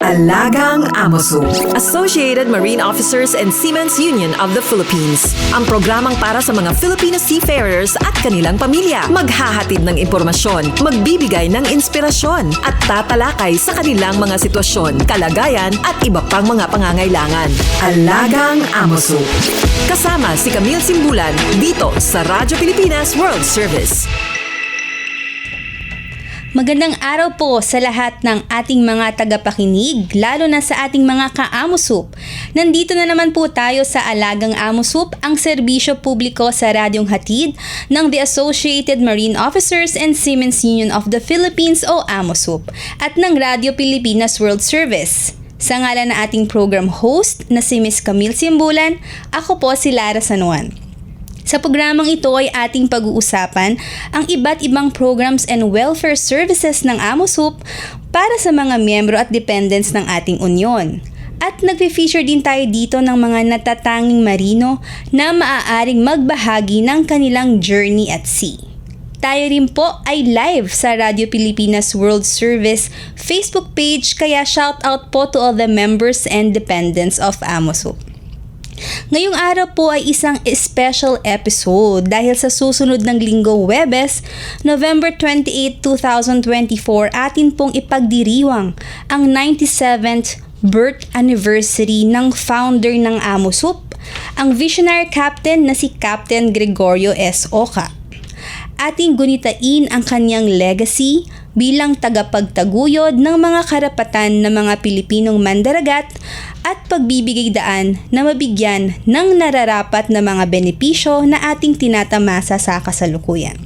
Alagang Amoso. Associated Marine Officers and Seamen's Union of the Philippines. Ang programang para sa mga Filipino seafarers at kanilang pamilya. Maghahatid ng impormasyon, magbibigay ng inspirasyon, at tatalakay sa kanilang mga sitwasyon, kalagayan at iba pang mga pangangailangan. Alagang Amoso. Kasama si Camille Simbulan dito sa Radyo Pilipinas World Service. Magandang araw po sa lahat ng ating mga tagapakinig, lalo na sa ating mga ka-Amosup. Nandito na naman po tayo sa Alagang Amosup, ang serbisyo publiko sa radyong hatid ng The Associated Marine Officers and Seamen's Union of the Philippines o Amosup at ng Radyo Pilipinas World Service. Sa ngalan na ating program host na si Ms. Camille Simbulan, ako po si Lara Sanuan. Sa programang ito ay ating pag-uusapan ang iba't ibang programs and welfare services ng Amosup para sa mga miyembro at dependents ng ating unyon. At nagpe-feature din tayo dito ng mga natatanging marino na maaaring magbahagi ng kanilang journey at sea. Tayo rin po ay live sa Radyo Pilipinas World Service Facebook page, kaya shout out po to all the members and dependents of Amosup. Ngayong araw po ay isang special episode dahil sa susunod ng linggo Huwebes, November 28, 2024, atin pong ipagdiriwang ang 97th birth anniversary ng founder ng Amosup, ang visionary captain na si Captain Gregorio S. Oca. Ating gunitain ang kanyang legacy bilang tagapagtaguyod ng mga karapatan ng mga Pilipinong mandaragat at pagbibigay daan na mabigyan ng nararapat na mga benepisyo na ating tinatamasa sa kasalukuyan.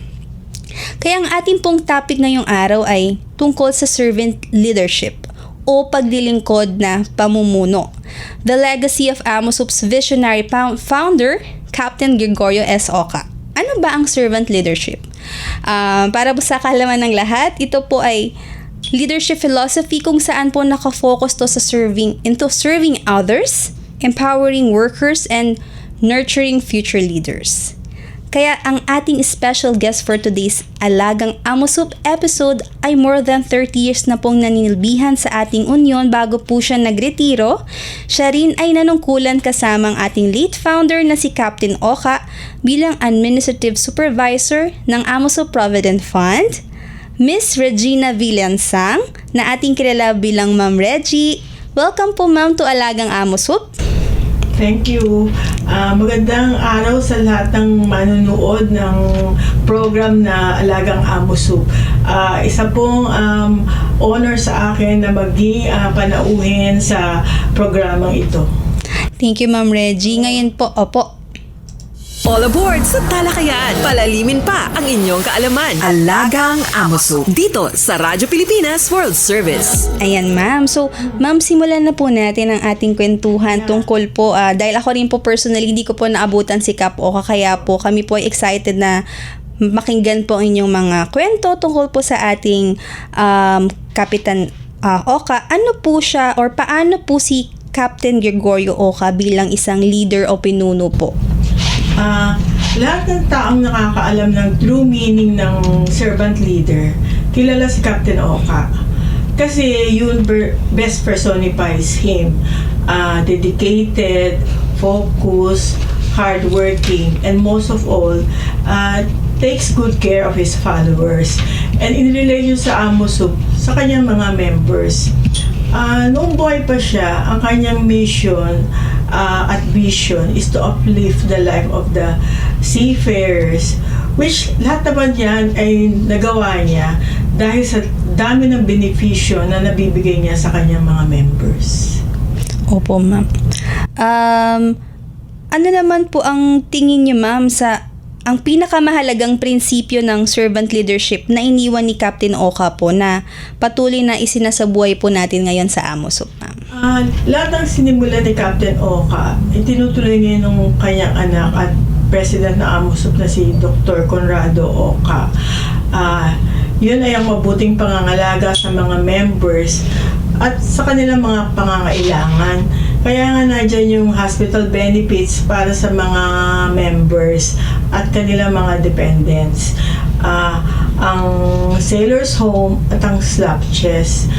Kaya ang ating pong topic ngayong araw ay tungkol sa servant leadership o paglilingkod na pamumuno. The legacy of Amosup's visionary founder, Captain Gregorio S. Oca. Ano ba ang servant leadership? Para po sa kaalaman ng lahat, ito po ay leadership philosophy kung saan po nakafocus to sa serving others, empowering workers, and nurturing future leaders. Kaya ang ating special guest for today's Alagang Amosup episode ay more than 30 years na pong naninilbihan sa ating unyon bago po siya nagretiro. Siya rin ay nanungkulan kasamang ating late founder na si Captain Oca bilang Administrative Supervisor ng Amosup Provident Fund, Miss Regina Villansang na ating kilala bilang Ma'am Reggie. Welcome po ma'am to Alagang Amosup. Thank you. Magandang araw sa lahat ng manonood ng program na Alagang Amosup. Isa pong honor sa akin na maging panauhin sa programang ito. Thank you Ma'am Reggie. Ngayon po, All aboard sa talakayan. Palalimin pa ang inyong kaalaman. Alagang Amoso. Dito sa Radyo Pilipinas World Service. Ayan ma'am. So ma'am, simulan na po natin ang ating kwentuhan tungkol po, dahil ako rin po personally, hindi ko po naabutan si Cap Oca, kaya po kami po ay excited na makinggan po ang inyong mga kwento tungkol po sa ating Kapitan Oca. Ano po siya or paano po si Captain Gregorio Oca bilang isang leader o pinuno po? Lahat ng taong nakakaalam ng true meaning ng servant leader, kilala si Captain Oca. Kasi yun best personifies him. Dedicated, focused, hardworking, and most of all, takes good care of his followers. And in relation sa Amosup, sa kanyang mga members, noong buhay pa siya, ang kanyang mission at vision is to uplift the life of the seafarers, which lahat naman yan ay nagawa niya dahil sa dami ng benepisyo na nabibigay niya sa kanyang mga members. Opo ma'am. Ano naman po ang tingin niyo ma'am sa ang pinakamahalagang prinsipyo ng servant leadership na iniwan ni Captain Oca po na patuloy na isinasabuhay po natin ngayon sa Amosup, ma'am? Lahat ng sinimula ni Captain Oca, itinutuloy niya ng kanyang anak at president ng Amosup na si Dr. Conrado Oca. Yun ay ang mabuting pangangalaga sa mga members at sa kanilang mga pangangailangan. Kaya nga nandiyan yung hospital benefits para sa mga members at kanilang mga dependents. Ang sailor's home at ang slap chest.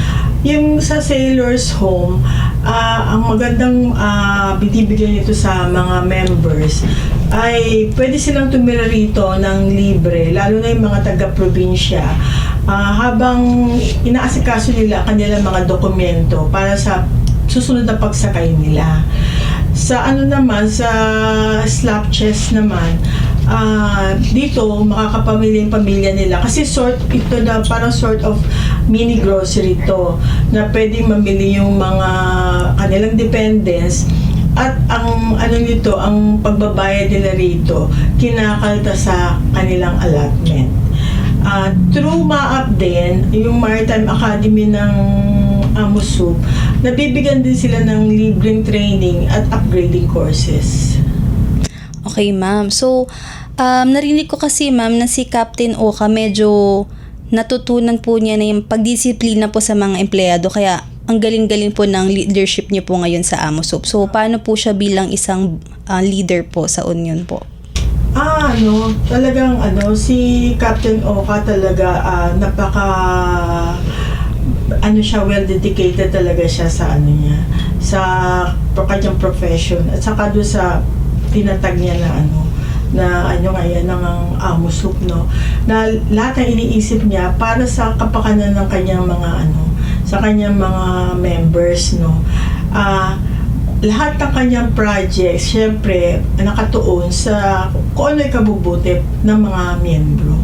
Yung sa Sailor's Home, ang magandang binibigyan nito sa mga members ay pwede silang tumira rito ng libre, lalo na yung mga taga-probinsya, habang inaasikaso nila kanilang mga dokumento para sa susunod na pagsakay nila. Sa ano naman, sa slap chest naman, dito makakapamili yung pamilya nila kasi ito na parang sort of mini grocery to na pwedeng mamili yung mga kanilang dependents, at ang ano nito, ang pagbabayad nila rito kinakalta sa kanilang allotment. Through MAAP din, yung Maritime Academy ng AMUSUP, nabibigyan din sila ng libreng training at upgrading courses. Okay, ma'am. So, narinig ko kasi, ma'am, na si Captain Oka medyo natutunan po niya na yung pagdisiplina po sa mga empleyado. Kaya, ang galing-galing po ng leadership niyo po ngayon sa AMUSUP. So, paano po siya bilang isang leader po sa Union po? Talagang si Captain Oka talaga siya, well dedicated talaga siya sa sa kanyang profession, at saka doon sa tinatag niya na ngayon ng AMUSUP, na lahat ng iniisip niya para sa kapakanan ng kanyang mga sa kanyang mga members, lahat ng kanyang projects, syempre, nakatuon sa kung ano yung kabubuti ng mga miyembro.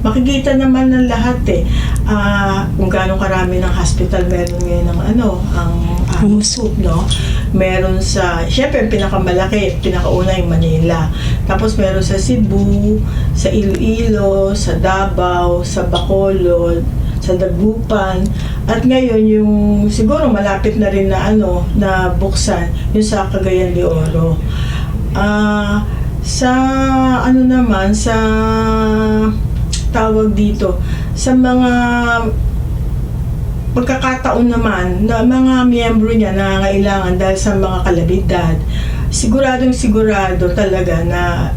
Makikita naman ng lahat kung gaano karami ng hospital meron ngayon ng ang AMUSUP, Meron sa, syempre, pinakamalaki, pinakauna yung Manila. Tapos meron sa Cebu, sa Iloilo, sa Davao, sa Bacolod, sa Dagupan, at ngayon yung siguro malapit na rin na na buksan yung sa Cagayan de Oro. Sa naman, sa tawag dito, sa mga pagkakataon naman na mga miyembro niya na nangangailangan dahil sa mga kalabidad, sigurado talaga na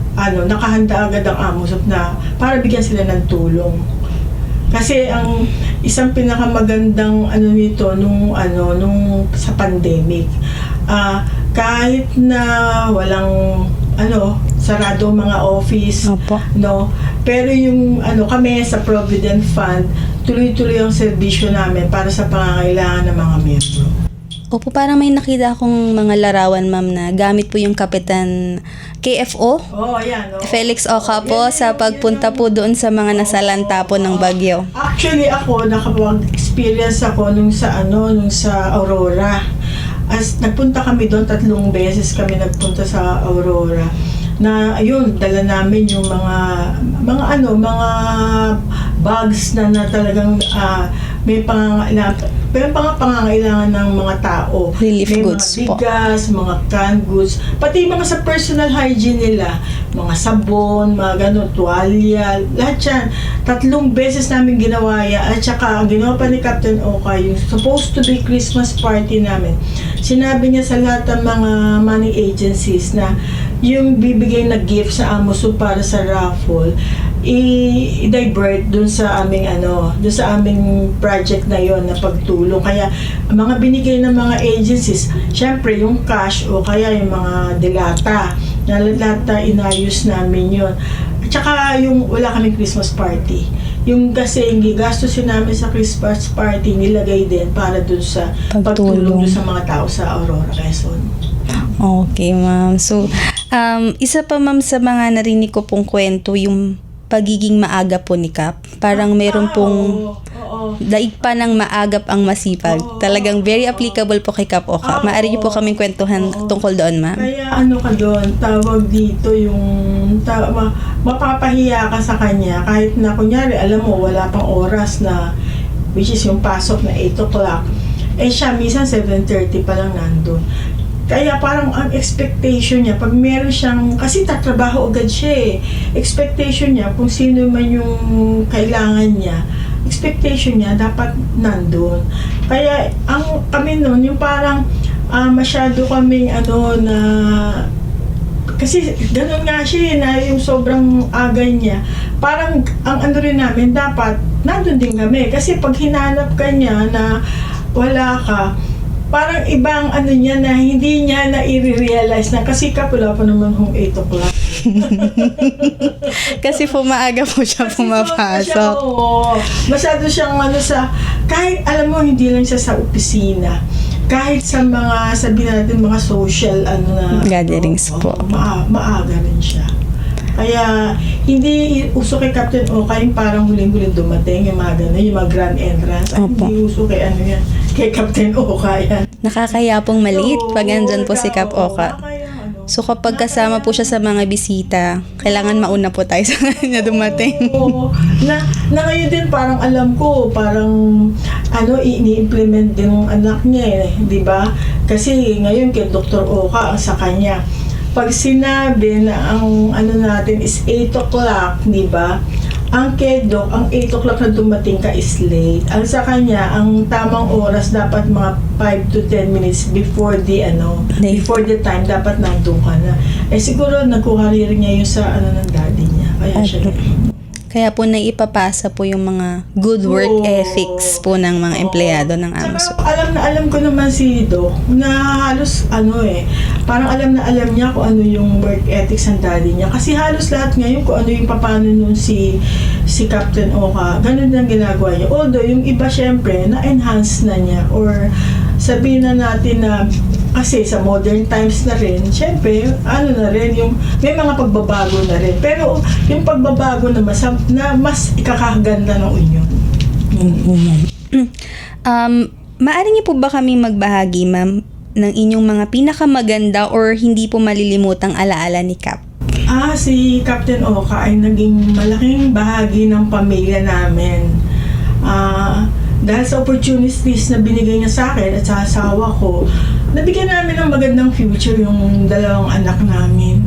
nakahanda agad ang AMUSUP na para bigyan sila ng tulong. Kasi ang isang pinakamagandang nito nung sa pandemic, kahit na walang sarado mga office, Opo. pero yung kami sa Provident Fund, tuloy-tuloy ang serbisyo namin para sa pangangailangan ng mga miyembro. Opo, parang may nakita akong mga larawan, ma'am, na gamit po yung Kapitan KFO. Ayan. Felix Oka po sa pagpunta po doon sa mga nasalanta po ng bagyo. Actually, ako nakapag-experience ako nung sa Aurora. As nagpunta kami doon, 3 beses kami nagpunta sa Aurora. Na ayun, dala namin yung mga bags na talagang may pangangailangan ng mga tao. Relief may goods mga po. bigas, mga canned goods, pati mga sa personal hygiene nila, mga sabon, mga tuwalya, lahat yan. 3 beses namin ginawa yan. At saka, ang ginawa pa ni Captain Oka, yung supposed to be Christmas party namin, sinabi niya sa lahat ng mga money agencies na yung bibigay na gift sa AMUSUP para sa raffle, i-divert dun sa aming project na yon na pagtulong. Kaya mga binigay ng mga agencies, syempre yung cash o kaya yung mga delata na inayos namin yon. At saka yung wala kaming Christmas party, yung kasi gastusin namin sa Christmas party nilagay din para dun sa pagtulong dun sa mga tao sa Aurora, Quezon. Okay, ma'am. So, isa pa, ma'am, sa mga narinig ko pong kwento, yung pagiging maaga po ni Cap. Parang meron pong daig pa ng maagap ang masipag. Talagang very applicable po kay Cap Oka. Maaari niyo po kaming kwentuhan tungkol doon, ma'am. Kaya ka doon, tawag dito yung mapapahiya ka sa kanya kahit na kunyari, alam mo, wala pang oras na, which is yung pasok na 8 o'clock. Siya, minsan 7:30 pa lang nandun. Kaya parang ang expectation niya, pag meron siyang, kasi tatrabaho agad siya expectation niya, kung sino man yung kailangan niya, expectation niya, dapat nandun. Kaya, kami nun, yung parang, masyado kaming, na, kasi ganun nga siya, na yung sobrang aga niya, parang, ang rin namin, dapat, nandun din kami. Kasi pag hinanap ka niya na, wala ka, parang ibang ano niya na hindi niya na i-realize na kasi wala pa naman hong 8 o'clock. Kasi po maaga po siya pumapasok. Oo. Masyado siyang kahit alam mo, hindi lang siya sa opisina. Kahit sa mga, sabihin natin, mga social, gatherings po. Maaga rin siya. Kaya, hindi uso kay Captain Oka yung parang huling-huling dumating, yung mga gano'n, yung mga grand entrance. Ay, Opo. hindi uso kay yan, kay Captain Oka yan. Nakakaya pong maliit pag Oo, andyan po si Cap Oka. So kapag kasama po siya sa mga bisita, kailangan mauna po tayo sa kanya dumating. Oo. Na ngayon din parang alam ko, parang ini-implement din ng anak niya di ba? Kasi ngayon kay Dr. Oka ang sa kanya. Pag sinabi na ang natin is 8 o'clock, di ba? Ang kay Doc, ang 8 o'clock na dumating ka is late. Ang sa kanya, ang tamang oras dapat mga 5 to 10 minutes before the before the time dapat nandun ka na. Siguro nagkukariri niya yung sa ng daddy niya. Kaya siya Kaya po naipapasa po yung mga good work Oo. ethics po ng mga empleyado ng AMSO. Tsaka alam ko naman si Doc na halos parang alam niya kung ano yung work ethics ng daddy niya. Kasi halos lahat ngayon kung ano yung papano nun si Captain Oka, ganun lang ginagawa niya. Although yung iba syempre na-enhance na niya or sabihin na natin na kasi sa modern times na rin, syempre, na rin, yung may mga pagbabago na rin. Pero yung pagbabago na mas ikakaganda ng union. Maaari niyo po ba kami magbahagi, ma'am, ng inyong mga pinakamaganda or hindi po malilimutang alaala ni Cap? Si Captain Oka ay naging malaking bahagi ng pamilya namin. Dahil sa opportunities na binigay niya sa akin at sa asawa ko, nabigyan namin ng magandang future yung dalawang anak namin.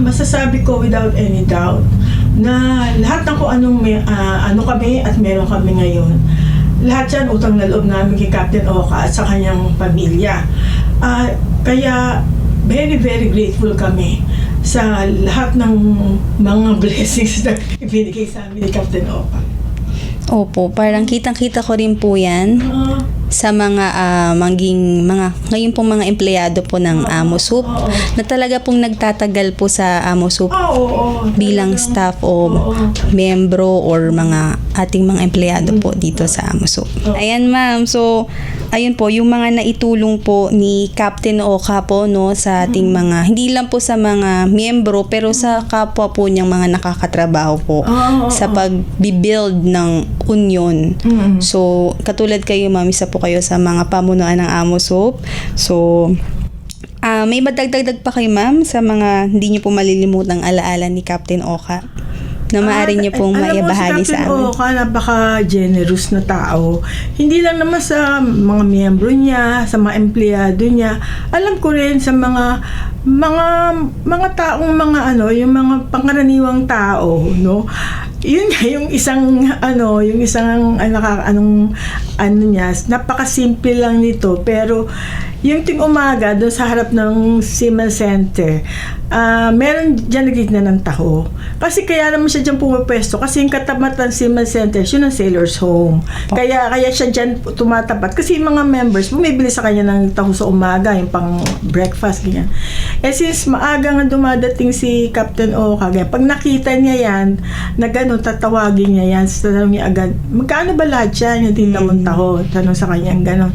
Masasabi ko without any doubt na lahat ng kung anong ano kami at meron kami ngayon, lahat yan utang na loob namin kay Captain Oka at sa kanyang pamilya. Kaya very, very grateful kami sa lahat ng mga blessings na ibinigay sa amin ni Captain Oka. Opo, parang kitang-kita ko rin po yan sa mga ngayon pong mga empleyado po ng AMOSUP na talaga pong nagtatagal po sa AMOSUP bilang staff o membro or mga ating mga empleyado po dito sa AMOSUP. Ayan ma'am, so ayun po yung mga naitulong po ni Captain Oka po sa ating mga hindi lang po sa mga miyembro pero sa kapwa po niyang mga nakakatrabaho po sa pag-build ng union. So katulad kayo ma'am, isa po kayo sa mga pamunuan ng AMOSUP. So may madagdag pa kayo ma'am sa mga hindi niyo po malilimutang alaala ni Captain Oka na maaari niyo pong maibahagi sa amin. Alam mo, si Captain Oka, napaka-generous na tao. Hindi lang naman sa mga miyembro niya, sa mga empleyado niya. Alam ko rin sa mga taong yung mga pangkaraniwang tao, no? Yun nga, yung isang niya, napakasimple lang nito, pero yung ting umaga doon sa harap ng Siemens Center, meron dyan nagigna ng taho. Kasi kaya naman siya dyan pumapwesto, kasi yung katapat ng Siemens Center, yun ang Sailor's Home. Kaya siya dyan tumatapat. Kasi yung mga members, bumibili sa kanya ng taho sa umaga, yung pang breakfast, ganyan. Since maaga nga dumadating si Captain Oka, pag nakita niya yan, tatawagin niya yan, tanong niya agad, magkano ba lahat yan, yung tinta mong taho? Tanong sa kanya, gano'n.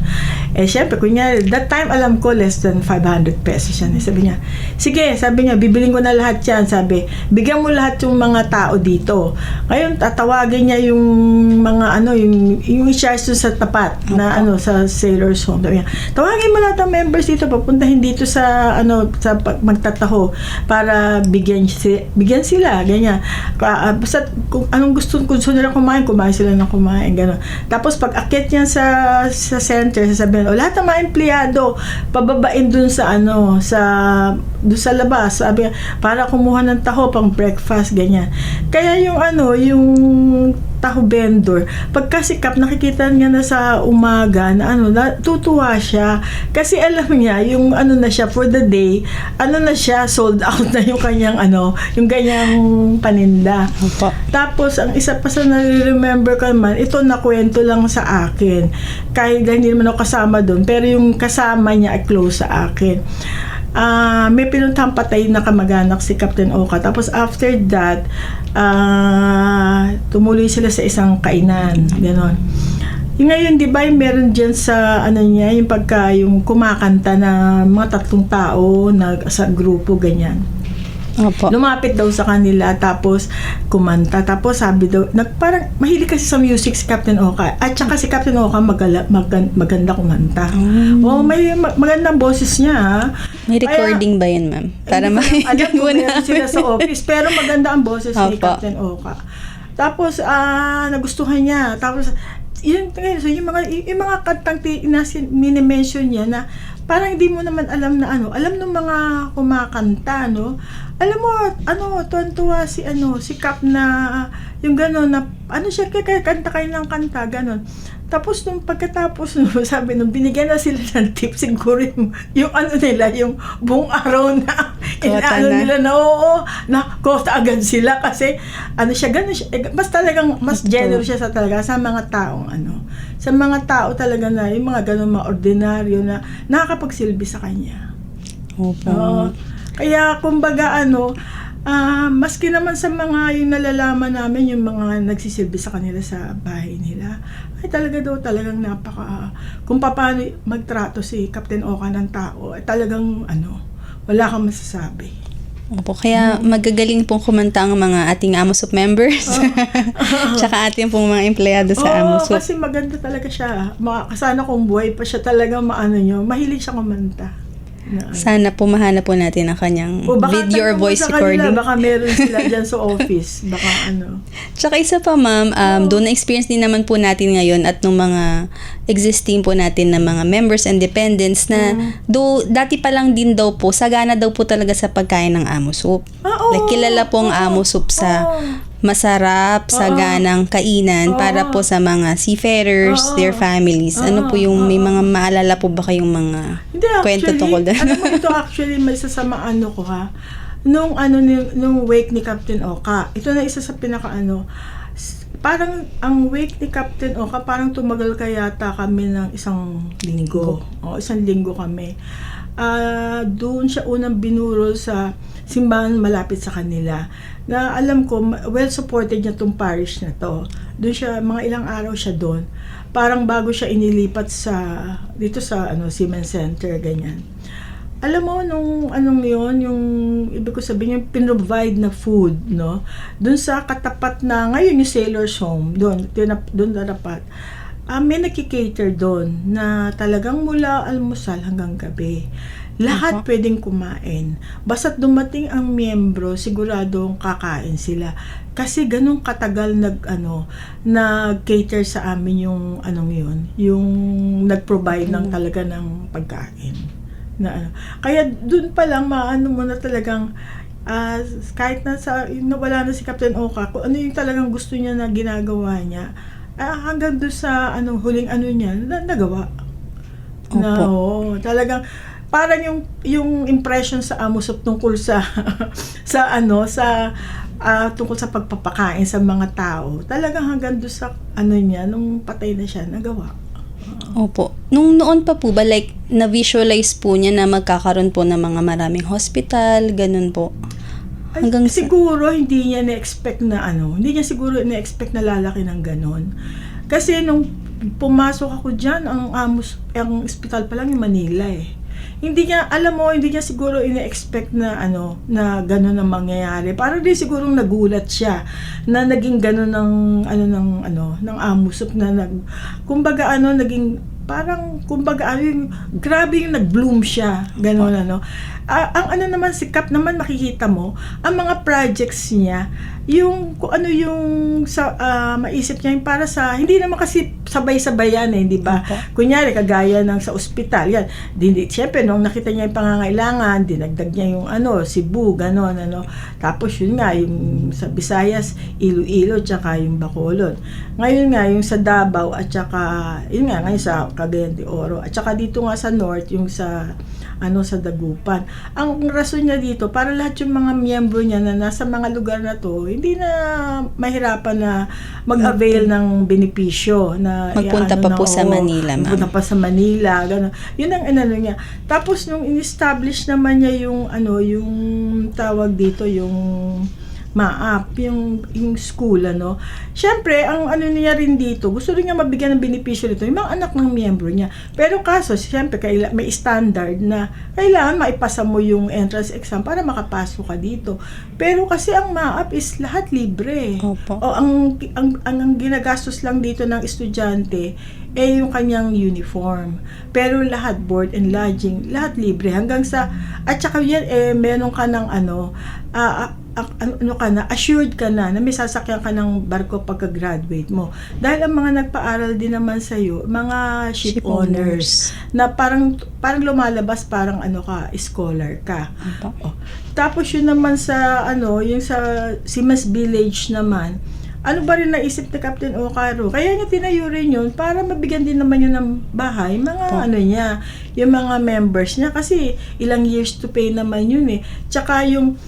Syempre, kunyari, that time alam ko less than 500 pesos yan. Sabi niya, sige, sabi niya, bibiling ko na lahat yan. Sabi, bigyan mo lahat yung mga tao dito. Ngayon, tatawagin niya yung mga yung shares sa tapat na sa Sailor's Home. Sabi niya, tawagin mo lahat ng members dito, papuntahin dito sa sa magtataho para bigyan sila, ganyan. Basta kung anong gusto nila kumain sila ng kumain, gano'n. Tapos pag akyat niya sa center, sasabihin, lahat ng mga empleyado pababain dun sa dun sa labas, sabi, para kumuha ng taho pang breakfast, ganyan. Kaya yung taho vendor, pagka si Kap nakikita niya na sa umaga na natutuwa siya kasi alam niya yung na siya for the day, na siya sold out na yung kanyang yung kanyang paninda. Opo. Tapos ang isa pa sa nare-remember ko naman, ito na kwento lang sa akin. Kahit hindi naman ako kasama doon, pero yung kasama niya ay close sa akin. May pinuntang patay na kamag-anak si Captain Oka. Tapos after that, tumuloy sila sa isang kainan. Ganon. Yung ngayon, di ba, meron dyan sa, niya, yung yung kumakanta na mga 3 tao na sa grupo, ganyan. Opo. Lumapit daw sa kanila, tapos kumanta. Tapos sabi daw, parang mahilig kasi sa music si Captain Oka. At saka si Captain Oka maganda kumanta. May magandang boses niya, ha? May recording ba yun, ma'am? Para alam ko meron sila sa office, pero maganda ang boses ni Captain Oka. Tapos, nagustuhan niya. Tapos, yung mga kantang mini-mention niya na parang hindi mo naman alam na alam ng mga kumakanta, no? Alam mo, tuwan-tuwa si Kap na yung gano'n na siya kanta kayo ng kanta, gano'n. Tapos nung pagkatapos, sabi nung binigyan na sila ng tip, siguro yung nila, yung buong araw na nila na na kota agad sila kasi siya, gano'n siya, mas talagang, mas generous siya sa mga taong sa mga tao talaga na, yung mga gano'n, mga ordinaryo na nakakapagsilbi sa kanya. Opo. Kaya kumbaga maski naman sa mga yung nalalaman namin, yung mga nagsisilbi sa kanila sa bahay nila, ay talagang kung paano magtrato si Captain Oka ng tao, ay talagang wala kang masasabi. Opo, kaya magagaling pong kumanta ang mga ating Amosup members. Tsaka ating pong mga empleyado sa Amosup. Kasi maganda talaga siya. Sana kung buhay pa siya talaga mahilig siya kumanta. Sana po mahanap po natin ang kanyang video or voice recording. Baka meron sila dyan sa office. Baka Tsaka isa pa, ma'am, doon na-experience din naman po natin ngayon at nung mga existing po natin na mga members and dependents na dati pa lang din daw po, sagana daw po talaga sa pagkain ng Amosup. Like, kilala po ang Amosup sa masarap, saganang kainan para po sa mga seafarers, their families. Ano po yung may mga maalala po ba kayong mga kwento tungkol doon? Ito actually may sasama ko, ha. Nung wake ni Captain Oka, ito na isa sa pinaka parang ang wake ni Captain Oka, parang tumagal kayata kami ng isang linggo. Isang linggo kami. Doon siya unang binurol sa simbahan malapit sa kanila. Na alam ko, well supported niya tong parish na to. Doon siya, mga ilang araw siya doon. Parang bago siya inilipat dito sa Siemens Center, ganyan. Alam mo, nung yun, yung ibig ko sabihin, yung pinrovide na food, no? Doon sa katapat na, ngayon yung Sailor's Home, doon na dapat. May nakikater doon na talagang mula almusal hanggang gabi. Lahat pwedeng kumain. Basta't dumating ang miyembro, siguradong kakain sila. Kasi ganun katagal nag-cater sa amin yung yung nag-provide ng talaga ng pagkain. Kaya dun pa lang mo na talagang kahit wala na si Captain Oka, kung ano yung talagang gusto niya na ginagawa niya, hanggang doon sa huling niya nagawa. Talagang parang yung impression sa Amosup tungkol sa tungkol sa pagpapakain sa mga tao, talagang hanggang doon sa niya nung patay na siya nagawa. Opo. Nung noon pa po ba, like, na-visualize po niya na magkakaroon po ng mga maraming hospital, ganun po? Siguro hindi niya na-expect na hindi niya siguro na-expect na lalaki ng ganun. Kasi nung pumasok ako diyan, ang hospital pa lang yung Manila Hindi niya siguro ina-expect na na gano'n ang mangyayari. Parang din siguro nagulat siya na naging gano'n ng Amosup na kumbaga naging parang kumbaga grabe yung nag-bloom siya, gano'n ano. Ang ano naman si Cap naman, makikita mo ang mga projects niya, yung kung ano yung sa maisip niya yung para sa, hindi naman kasi sabay-sabay yan di ba? Kunyari kagaya ng sa ospital yan, siyempre nung nakita niya yung pangangailangan, dinagdag niya yung Cebu, gano'n ano. Tapos yun nga yung sa Visayas, Iloilo, tsaka yung Bacolod. Ngayon nga yung sa Davao at tsaka yun nga ngayon sa Cagayan de Oro, at tsaka dito nga sa North yung sa sa Dagupan. Ang rason niya dito, para lahat yung mga miyembro niya na nasa mga lugar na to, hindi na mahirapan na mag-avail ng benepisyo na Magpunta pa po sa Manila, ma'am. Magpunta pa sa Manila, gano'n. Yun ang niya. Tapos nung in-establish naman niya yung yung tawag dito, yung MAAP, yung school, Siyempre, ang niya rin dito, gusto rin niya mabigyan ng benepisyo dito, yung mga anak ng miyembro niya. Pero kaso, siyempre, may standard na kailangan maipasa mo yung entrance exam para makapasok ka dito. Pero kasi ang MAAP is lahat libre. Opo. O, ang ginagastos lang dito ng estudyante, yung kanyang uniform. Pero lahat, board and lodging, lahat libre. Hanggang sa, at saka yan, meron ka ng assured ka na may sasakyan ka ng barko pagka-graduate mo. Dahil ang mga nagpaaral din naman sa'yo, mga ship owners, na parang lumalabas, parang scholar ka. Oh. Tapos yun naman sa, yung sa Simas Village naman, ano ba rin naisip ni Captain Ocaro? Kaya niya tinayo rin yun para mabigyan din naman yun ng bahay, mga niya, yung mga members niya, kasi ilang years to pay naman yun Tsaka yung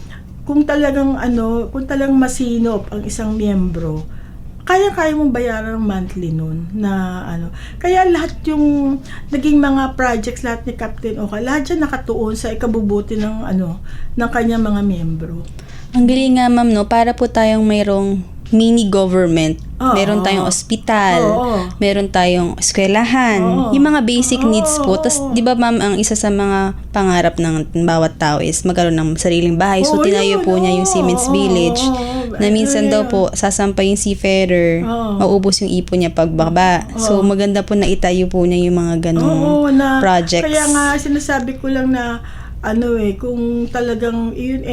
kung talagang masinop ang isang miyembro, kaya mong bayaran ng monthly nun na Kaya lahat yung naging mga projects, lahat ni Captain Oka, lahat dyan nakatuon sa ikabubuti ng ng kanyang mga miyembro. Ang galing nga, ma'am, para po tayong mayroong mini government. Meron tayong ospital, meron tayong eskwelahan, yung mga basic needs po. Tapos, di ba, ma'am, ang isa sa mga pangarap ng bawat tao is magkaroon ng sariling bahay. So, tinayo po niya yung Siemens Village, na minsan daw po, sasampay yung seafarer, maubos yung ipon niya pagbaba. So, maganda po na itayo po niya yung mga ganong projects. Kaya nga, sinasabi ko lang na, kung talagang, yun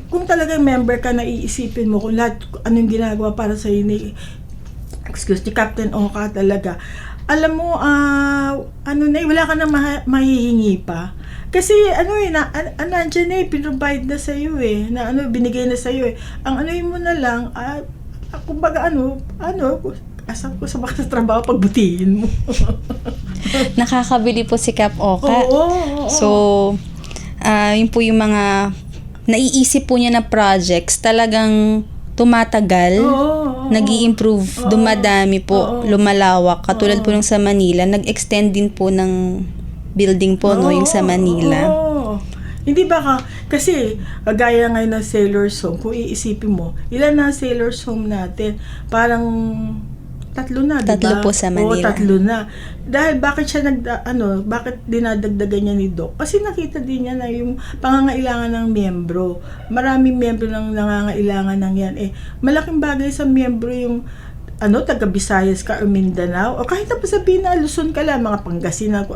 kung talagang member ka, na iisipin mo kung lahat anong ginagawa para sa ni Captain Oka talaga. Alam mo, wala ka na mahihingi pa. Kasi nandiyan pinrovide na sa iyo na binigay na sa iyo Ang mo na lang, kumbaga asap ko sa trabaho, pagbutihin mo. Nakakabili po si Cap Oka. Oo. So, yun po yung mga naiisip po niya na projects, talagang tumatagal, nag-i-improve, dumadami po, lumalawak. Katulad po ng sa Manila, nag-extend din po ng building po, yung sa Manila. Hindi ba kasi gaya ngayon ng Sailor's Home, kung iisipin mo, ilan na Sailor's Home natin? Parang 3 na, diba? 3 po sa Manila. 3 na. Dahil bakit siya bakit dinadagdagan niya ni Doc? Kasi nakita din niya na yung pangangailangan ng miyembro. Maraming miyembro nang nangangailangan ng yan. Malaking bagay sa miyembro yung taga Visayas ka o Mindanao, o kahit na sabihin na Luzon ka lang, mga Pangasinan,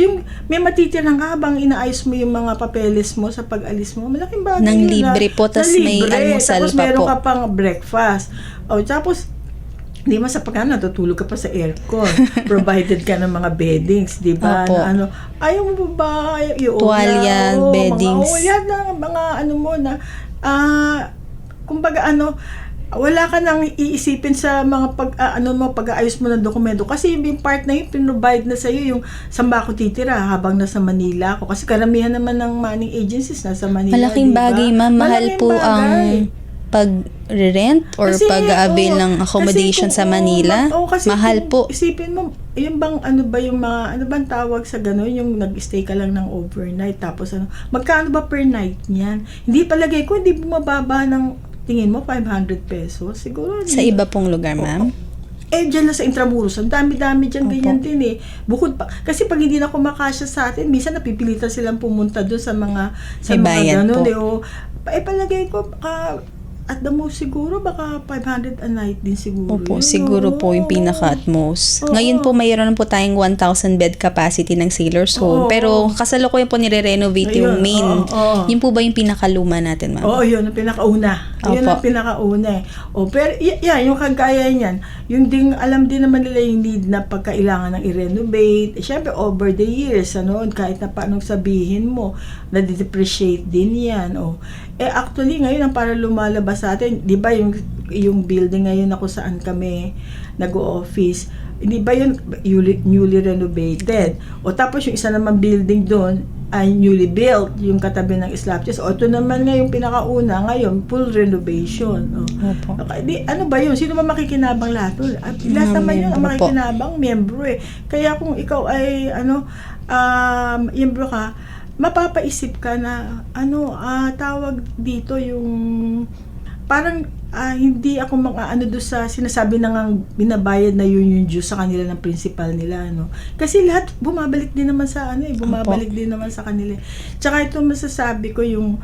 yung may matitirang ka habang inaayos mo yung mga papeles mo sa pag-alis mo, malaking bagay Nang libre po, tas may almusal pa po. Tapos meron ka pang breakfast. Tapos hindi mo sa natutulog ka pa sa aircon. Provided ka ng mga beddings, di ba? Opo. Ayaw mo ba? Tuwalya, beddings. Yan na, mga mo na, kumbaga wala ka nang iisipin sa mga pag-aayos mo ng dokumento. Kasi yung part na yun, pinrovide na sa'yo yung saan ba ako titira habang nasa Manila ako. Kasi karamihan naman ng manning agencies nasa Manila. Malaking diba? Bagay, ma'am. Mahal po ang pag-rent or kasi, pag-avail ng accommodation sa Manila. Mahal po. Isipin mo, yung bang yung mga bang tawag sa gano'n, yung nag-stay ka lang ng overnight, tapos magkano ba per night niyan? Hindi palagay ko, hindi bumababa ng tingin mo 500 pesos siguro. Sa iba pong lugar, ma'am? Dyan na sa Intramuros, ang dami-dami dyan, ganyan din Bukod pa, kasi pag hindi na kumakasya sa atin, minsan napipilitan silang pumunta doon sa mga gano'n palagay ko, at the most siguro baka 500 a night din siguro. Opo, yun, siguro no? po yung pinaka at most. Oo. Ngayon po mayroon po tayong 1,000 bed capacity ng Sailor's Home. Oo. Pero kasalukuyan po nire-renovate yung Ayun, main. oo. Yun po ba yung pinakaluma natin, ma'am? Oo, yun ang pinakauna. Yun Opo. ang pinakauna eh. O, pero yung kagaya niyan, yung ding, alam din naman nila yung need na pagkailangan ng i-renovate. Siyempre, over the years, kahit na paanong sabihin mo, na-depreciate din yan. O. Actually, ngayon, ang para lumalabas sa atin, di ba yung building ngayon na kung saan kami nag-o-office, hindi ba yun newly renovated? O tapos yung isa naman building doon ay newly built, yung katabi ng Slapches. O ito naman nga yung pinakauna, ngayon, full renovation. O. Opo. Okay, ano ba yun? Sino ba makikinabang lahat? Lahat naman yun ang Miyembro po. makikinabang, miyembro eh. Kaya kung ikaw ay, miyembro ka, mapapaisip ka na, tawag dito yung, parang, hindi ako doon sa sinasabi na nga binabayad na yun yung dues sa kanila ng principal nila, Kasi lahat bumabalik din naman sa bumabalik din naman sa kanila. Tsaka ito masasabi ko yung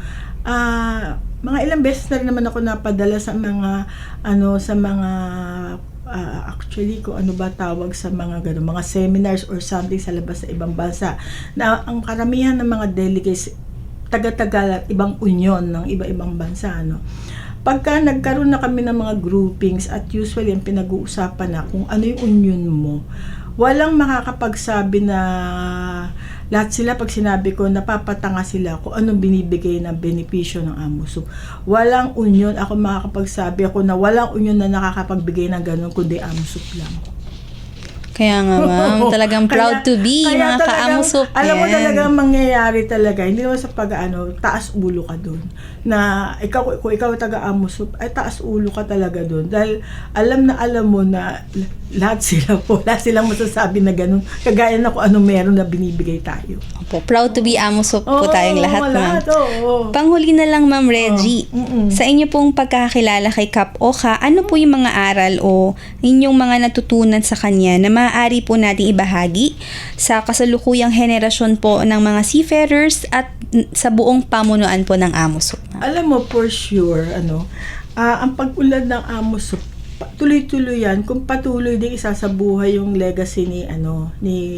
mga ilang beses na rin naman ako napadala sa mga actually kung ano ba tawag sa mga mga seminars or something sa labas sa ibang bansa na ang karamihan ng mga delegates taga-taga ibang union ng iba-ibang bansa, Pagka nagkaroon na kami ng mga groupings at usually ang pinag-uusapan na kung ano yung union mo, walang makakapagsabi na lahat sila pag sinabi ko napapatanga sila kung anong binibigay na benepisyo ng AMUSUP. Walang union ako makakapagsabi ako na walang union na nakakapagbigay ng ganun kundi AMUSUP lang. Kaya nga, ma'am, talagang proud to be mga ka-AMUSUP. Alam mo talagang mangyayari talaga, hindi naman sa taas ulo ka doon. Na kung ikaw taga-AMUSUP, ay taas ulo ka talaga doon. Dahil alam mo na lahat silang masasabi na ganun. Kagaya na kung anong meron na binibigay tayo. Opo, proud to be AMUSUP po tayong lahat, ma'am. Oo. Panghuli na lang, Ma'am Reggie. Sa inyo pong pagkakakilala kay Kap Oka, ano po yung mga aral o inyong mga natutunan sa kanya na maaari po nating ibahagi sa kasalukuyang henerasyon po ng mga seafarers at sa buong pamunuan po ng AMUSUP? Alam mo, for sure, ang pag-unlad ng AMUSUP, tuloy-tuloy yan kung patuloy din isasabuhay yung legacy ni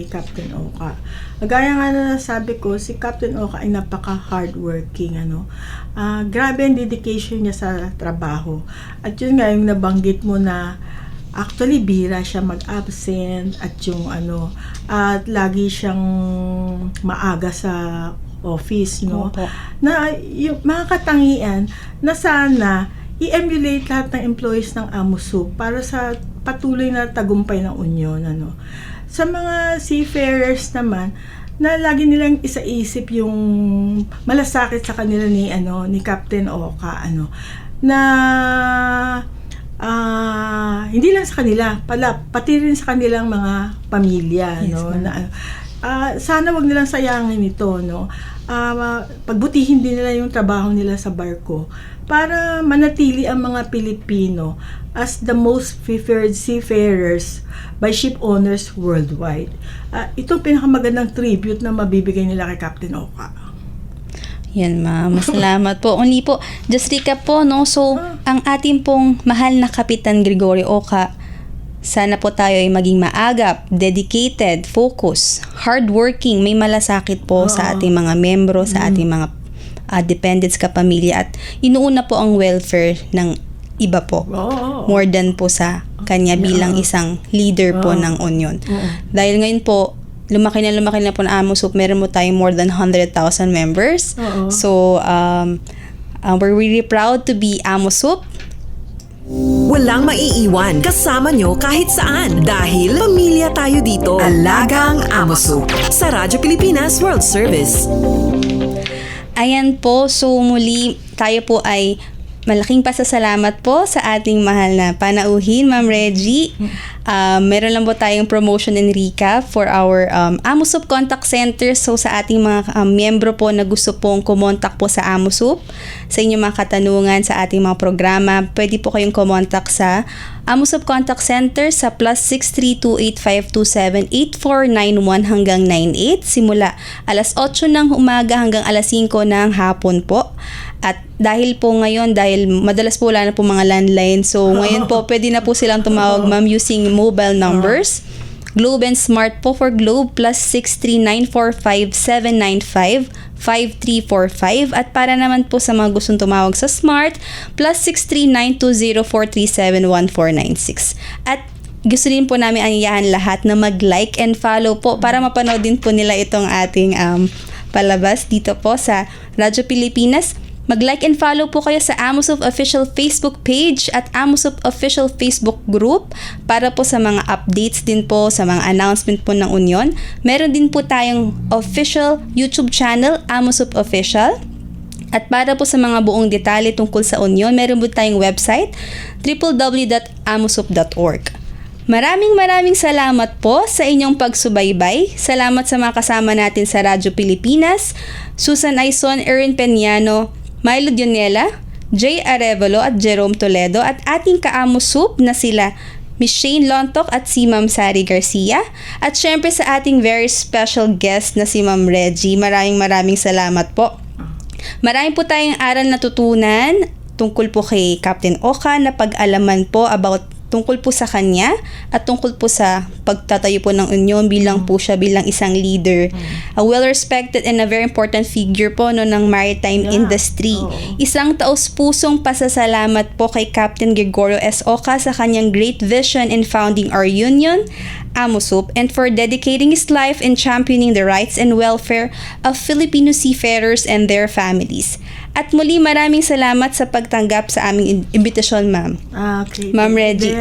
Captain Oka. Gaya nga na nasabi ko, si Captain Oka ay napaka-hardworking, grabe ang dedication niya sa trabaho. At yun nga yung nabanggit mo na actually bira siya mag-absent at yung at lagi siyang maaga sa office, Opo. Na yung mga katangian na sana i-emulate lahat ng employees ng AMUSUP para sa patuloy na tagumpay ng union, Sa mga seafarers naman, na lagi nilang isaisip yung malasakit sa kanila ni Captain Oka, na hindi lang sa kanila, pati rin sa kanilang mga pamilya, Yes, na sana wag nilang sayangin ito, pagbutihin din nila yung trabaho nila sa barko para manatili ang mga Pilipino as the most preferred seafarers by ship owners worldwide. Ito pinakamagandang tribute na mabibigay nila kay Captain Oka. Yan, ma'am. Salamat po. Only po, just recap po, So, ang ating pong mahal na Kapitan Gregorio Oka, sana po tayo ay maging maagap, dedicated, focus, hardworking, may malasakit po sa ating mga membro, sa ating mga dependents, kapamilya, at inuuna po ang welfare ng iba po. More than po sa kanya bilang isang leader po ng union. Dahil ngayon po, lumaki na po na AMUSUP, meron mo tayong more than 100,000 members. So, we're really proud to be AMUSUP. Walang maiiwan kasama nyo kahit saan dahil pamilya tayo dito. Alagang AMUSUP. Sa Radyo Pilipinas World Service. Ayan po, so muli tayo po ay malaking pasasalamat po sa ating mahal na panauhin, Ma'am Reggie. Meron lang po tayong promotion and recap for our AMUSUP Contact Center. So sa ating mga miyembro po na gusto pong kumontak po sa AMUSUP, sa inyong mga katanungan sa ating mga programa, pwede po kayong kumontak sa AMUSUP Contact Center sa +63285278491 hanggang 98 simula alas 8 ng umaga hanggang alas 5 ng hapon po. At dahil po ngayon, dahil madalas po wala na po mga landline, so ngayon po pwede na po silang tumawag, ma'am, using mobile numbers. Globe and Smart po. For Globe, +63945-795-5345. At para naman po sa mga gustong tumawag sa Smart, +63920-437-1496. At gusto din po namin anyayahan lahat na mag-like and follow po para mapanood din po nila itong ating palabas dito po sa Radyo Pilipinas. Mag-like and follow po kayo sa AMOSUP official Facebook page at AMOSUP official Facebook group para po sa mga updates din po, sa mga announcement po ng Union. Meron din po tayong official YouTube channel, AMOSUP Official. At para po sa mga buong detalye tungkol sa Union, meron po tayong website, www.amosup.org. Maraming salamat po sa inyong pagsubaybay. Salamat sa mga kasama natin sa Radyo Pilipinas, Susan Aison, Erin Peñano, Milo Dionela, Jay Arevalo at Jerome Toledo, at ating ka-AMOSUP na sila Miss Shane Lontok at si Ma'am Sari Garcia, at syempre sa ating very special guest na si Ma'am Reggie. Maraming salamat po. Marami po tayong aral natutunan tungkol po kay Captain Oka, na pag-alaman po about tungkol po sa kanya at tungkol po sa pagtatayo po ng Union bilang isang leader. A well-respected and a very important figure po ng maritime industry. Isang taos-pusong pasasalamat po kay Captain Gregorio S. Oka sa kanyang great vision in founding our union, AMOSUP, and for dedicating his life in championing the rights and welfare of Filipino seafarers and their families. At muli, maraming salamat sa pagtanggap sa aming imbitasyon, ma'am. Okay. Ma'am Reggie.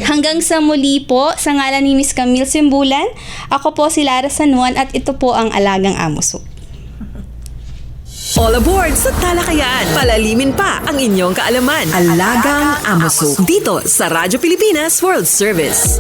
Hanggang sa muli po, sa ngalan ni Miss Camille Simbulan, ako po si Lara San Juan at ito po ang Alagang AMOSUP. All aboard sa talakayan. Palalimin pa ang inyong kaalaman. Alagang AMOSUP. Dito sa Radyo Pilipinas World Service.